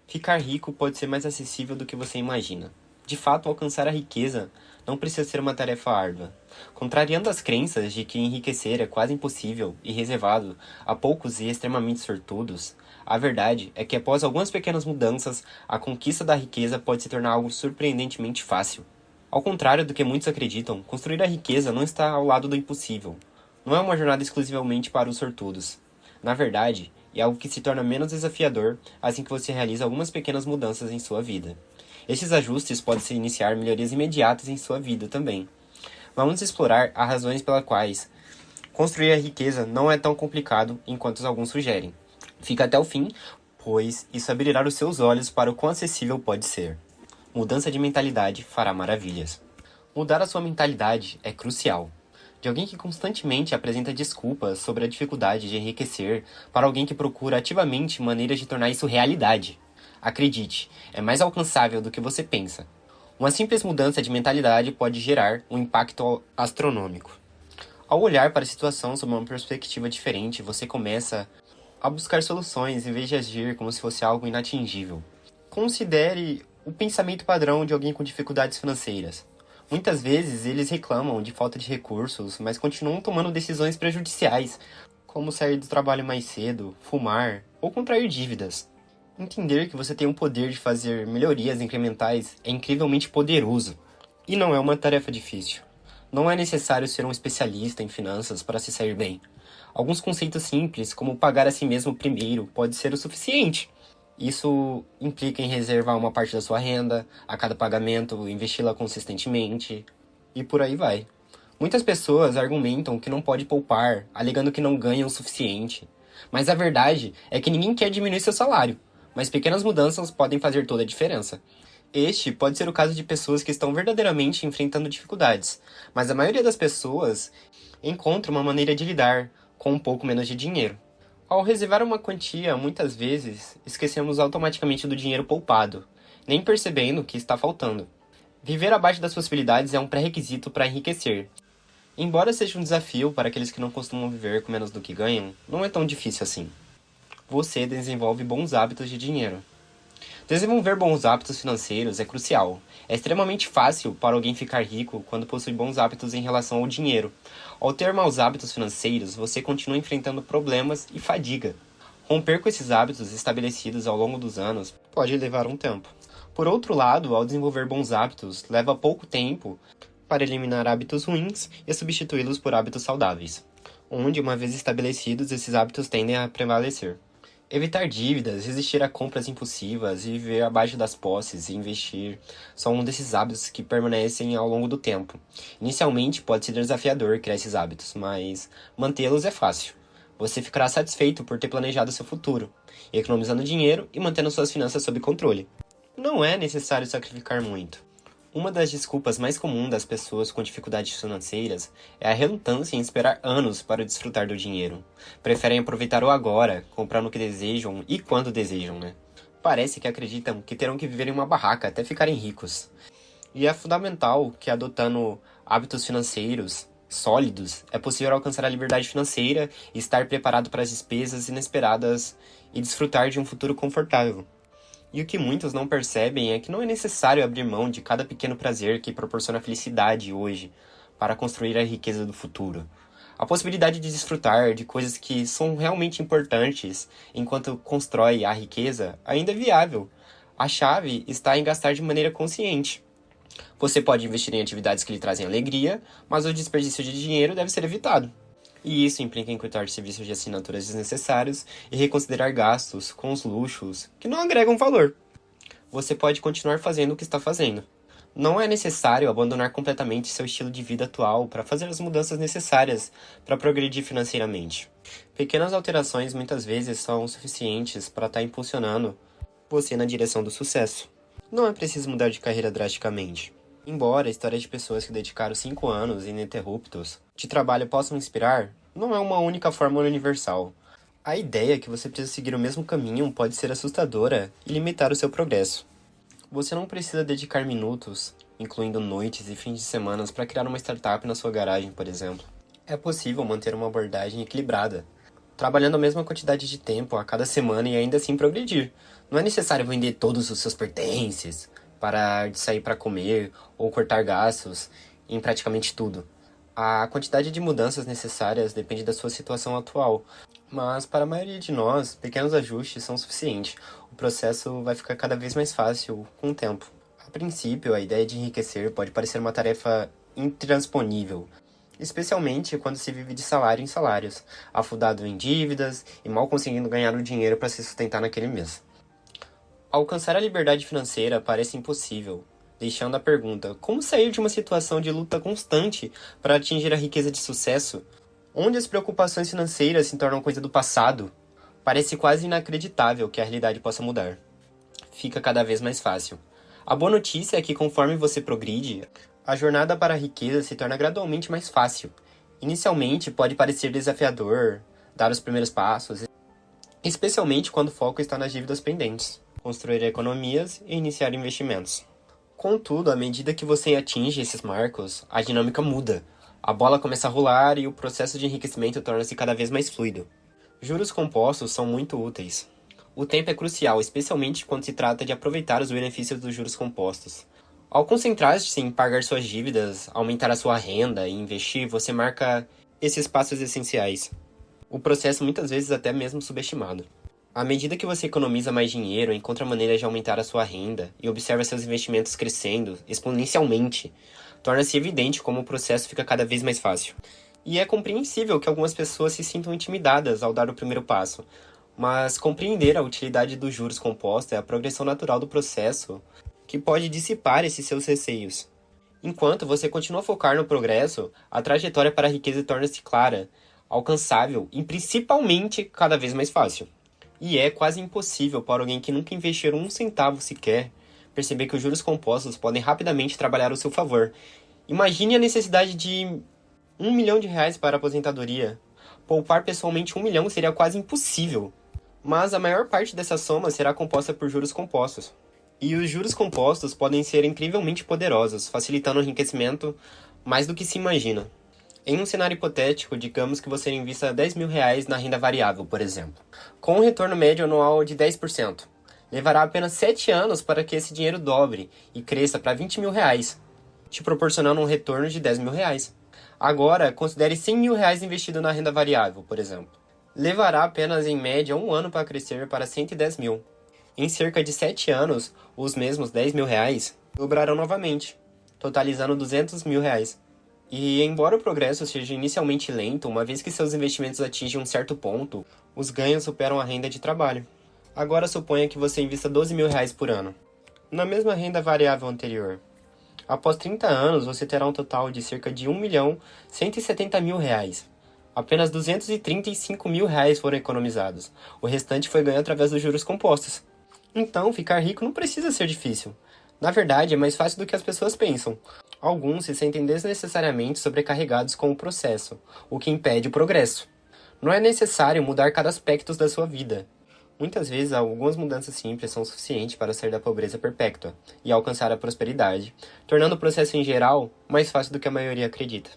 Ficar rico pode ser mais acessível do que você imagina. De fato, alcançar a riqueza não precisa ser uma tarefa árdua. Contrariando as crenças de que enriquecer é quase impossível e reservado a poucos e extremamente sortudos, a verdade é que após algumas pequenas mudanças, a conquista da riqueza pode se tornar algo surpreendentemente fácil. Ao contrário do que muitos acreditam, construir a riqueza não está ao lado do impossível. Não é uma jornada exclusivamente para os sortudos. Na verdade, é algo que se torna menos desafiador assim que você realiza algumas pequenas mudanças em sua vida. Estes ajustes podem se iniciar melhorias imediatas em sua vida também. Vamos explorar as razões pelas quais construir a riqueza não é tão complicado enquanto alguns sugerem. Fica até o fim, pois isso abrirá os seus olhos para o quão acessível pode ser. Mudança de mentalidade fará maravilhas. Mudar a sua mentalidade é crucial. De alguém que constantemente apresenta desculpas sobre a dificuldade de enriquecer para alguém que procura ativamente maneiras de tornar isso realidade. Acredite, é mais alcançável do que você pensa. Uma simples mudança de mentalidade pode gerar um impacto astronômico. Ao olhar para a situação sob uma perspectiva diferente, você começa a buscar soluções em vez de agir como se fosse algo inatingível. Considere o pensamento padrão de alguém com dificuldades financeiras. Muitas vezes eles reclamam de falta de recursos, mas continuam tomando decisões prejudiciais, como sair do trabalho mais cedo, fumar ou contrair dívidas. Entender que você tem o poder de fazer melhorias incrementais é incrivelmente poderoso, e não é uma tarefa difícil. Não é necessário ser um especialista em finanças para se sair bem. Alguns conceitos simples, como pagar a si mesmo primeiro, pode ser o suficiente. Isso implica em reservar uma parte da sua renda a cada pagamento, investi-la consistentemente e por aí vai. Muitas pessoas argumentam que não pode poupar, alegando que não ganham o suficiente. Mas a verdade é que ninguém quer diminuir seu salário, mas pequenas mudanças podem fazer toda a diferença. Este pode ser o caso de pessoas que estão verdadeiramente enfrentando dificuldades, mas a maioria das pessoas encontra uma maneira de lidar com um pouco menos de dinheiro. Ao reservar uma quantia, muitas vezes, esquecemos automaticamente do dinheiro poupado, nem percebendo que está faltando. Viver abaixo das possibilidades é um pré-requisito para enriquecer. Embora seja um desafio para aqueles que não costumam viver com menos do que ganham, não é tão difícil assim. Você desenvolve bons hábitos de dinheiro. Desenvolver bons hábitos financeiros é crucial. É extremamente fácil para alguém ficar rico quando possui bons hábitos em relação ao dinheiro. Ao ter maus hábitos financeiros, você continua enfrentando problemas e fadiga. Romper com esses hábitos estabelecidos ao longo dos anos pode levar um tempo. Por outro lado, ao desenvolver bons hábitos, leva pouco tempo para eliminar hábitos ruins e substituí-los por hábitos saudáveis, onde, uma vez estabelecidos, esses hábitos tendem a prevalecer. Evitar dívidas, resistir a compras impulsivas e viver abaixo das posses e investir são um desses hábitos que permanecem ao longo do tempo. Inicialmente pode ser desafiador criar esses hábitos, mas mantê-los é fácil. Você ficará satisfeito por ter planejado seu futuro, economizando dinheiro e mantendo suas finanças sob controle. Não é necessário sacrificar muito. Uma das desculpas mais comuns das pessoas com dificuldades financeiras é a relutância em esperar anos para desfrutar do dinheiro. Preferem aproveitar o agora, comprando o que desejam e quando desejam, né? Parece que acreditam que terão que viver em uma barraca até ficarem ricos. E é fundamental que, adotando hábitos financeiros sólidos, é possível alcançar a liberdade financeira e estar preparado para as despesas inesperadas e desfrutar de um futuro confortável. E o que muitos não percebem é que não é necessário abrir mão de cada pequeno prazer que proporciona felicidade hoje para construir a riqueza do futuro. A possibilidade de desfrutar de coisas que são realmente importantes enquanto constrói a riqueza ainda é viável. A chave está em gastar de maneira consciente. Você pode investir em atividades que lhe trazem alegria, mas o desperdício de dinheiro deve ser evitado. E isso implica em cortar serviços de assinaturas desnecessários e reconsiderar gastos com os luxos que não agregam valor. Você pode continuar fazendo o que está fazendo. Não é necessário abandonar completamente seu estilo de vida atual para fazer as mudanças necessárias para progredir financeiramente. Pequenas alterações muitas vezes são suficientes para estar impulsionando você na direção do sucesso. Não é preciso mudar de carreira drasticamente. Embora a história de pessoas que dedicaram 5 anos ininterruptos de trabalho possam inspirar, não é uma única fórmula universal. A ideia que você precisa seguir o mesmo caminho pode ser assustadora e limitar o seu progresso. Você não precisa dedicar minutos, incluindo noites e fins de semana, para criar uma startup na sua garagem, por exemplo. É possível manter uma abordagem equilibrada. trabalhando a mesma quantidade de tempo a cada semana e ainda assim progredir. Não é necessário vender todos os seus pertences, parar de sair para comer ou cortar gastos em praticamente tudo. A quantidade de mudanças necessárias depende da sua situação atual, mas para a maioria de nós, pequenos ajustes são suficientes. O processo vai ficar cada vez mais fácil com o tempo. A princípio, a ideia de enriquecer pode parecer uma tarefa intransponível, especialmente quando se vive de salário em salários, afundado em dívidas e mal conseguindo ganhar o dinheiro para se sustentar naquele mês. Alcançar a liberdade financeira parece impossível, deixando a pergunta: como sair de uma situação de luta constante para atingir a riqueza de sucesso, onde as preocupações financeiras se tornam coisa do passado? Parece quase inacreditável que a realidade possa mudar. Fica cada vez mais fácil. A boa notícia é que conforme você progride, a jornada para a riqueza se torna gradualmente mais fácil. Inicialmente pode parecer desafiador dar os primeiros passos, especialmente quando o foco está nas dívidas pendentes, construir economias e iniciar investimentos. Contudo, à medida que você atinge esses marcos, a dinâmica muda. A bola começa a rolar e o processo de enriquecimento torna-se cada vez mais fluido. Juros compostos são muito úteis. O tempo é crucial, especialmente quando se trata de aproveitar os benefícios dos juros compostos. Ao concentrar-se em pagar suas dívidas, aumentar a sua renda e investir, você marca esses passos essenciais. O processo muitas vezes até mesmo subestimado. À medida que você economiza mais dinheiro, encontra maneiras de aumentar a sua renda e observa seus investimentos crescendo exponencialmente, torna-se evidente como o processo fica cada vez mais fácil. E é compreensível que algumas pessoas se sintam intimidadas ao dar o primeiro passo, mas compreender a utilidade dos juros compostos é a progressão natural do processo que pode dissipar esses seus receios. Enquanto você continua a focar no progresso, a trajetória para a riqueza torna-se clara, alcançável e principalmente cada vez mais fácil. E é quase impossível para alguém que nunca investiu um centavo sequer perceber que os juros compostos podem rapidamente trabalhar ao seu favor. Imagine a necessidade de R$ 1 milhão para a aposentadoria. Poupar pessoalmente 1 milhão seria quase impossível. Mas a maior parte dessa soma será composta por juros compostos. E os juros compostos podem ser incrivelmente poderosos, facilitando o enriquecimento mais do que se imagina. Em um cenário hipotético, digamos que você invista R$ 10 mil na renda variável, por exemplo, com um retorno médio anual de 10%. Levará apenas 7 anos para que esse dinheiro dobre e cresça para R$ 20 mil, te proporcionando um retorno de R$ 10 mil. Agora, considere R$ 100 mil investido na renda variável, por exemplo. Levará apenas em média 1 ano para crescer para 110 mil. Em cerca de 7 anos, os mesmos R$ 10 mil dobrarão novamente, totalizando R$ 200 mil. E embora o progresso seja inicialmente lento, uma vez que seus investimentos atingem um certo ponto, os ganhos superam a renda de trabalho. Agora suponha que você invista R$ 12 mil por ano, na mesma renda variável anterior. Após 30 anos, você terá um total de cerca de R$ 1.170.000. Apenas R$ 235 mil foram economizados. O restante foi ganho através dos juros compostos. Então, ficar rico não precisa ser difícil. Na verdade, é mais fácil do que as pessoas pensam. Alguns se sentem desnecessariamente sobrecarregados com o processo, o que impede o progresso. Não é necessário mudar cada aspecto da sua vida. Muitas vezes, algumas mudanças simples são suficientes para sair da pobreza perpétua e alcançar a prosperidade, tornando o processo em geral mais fácil do que a maioria acredita.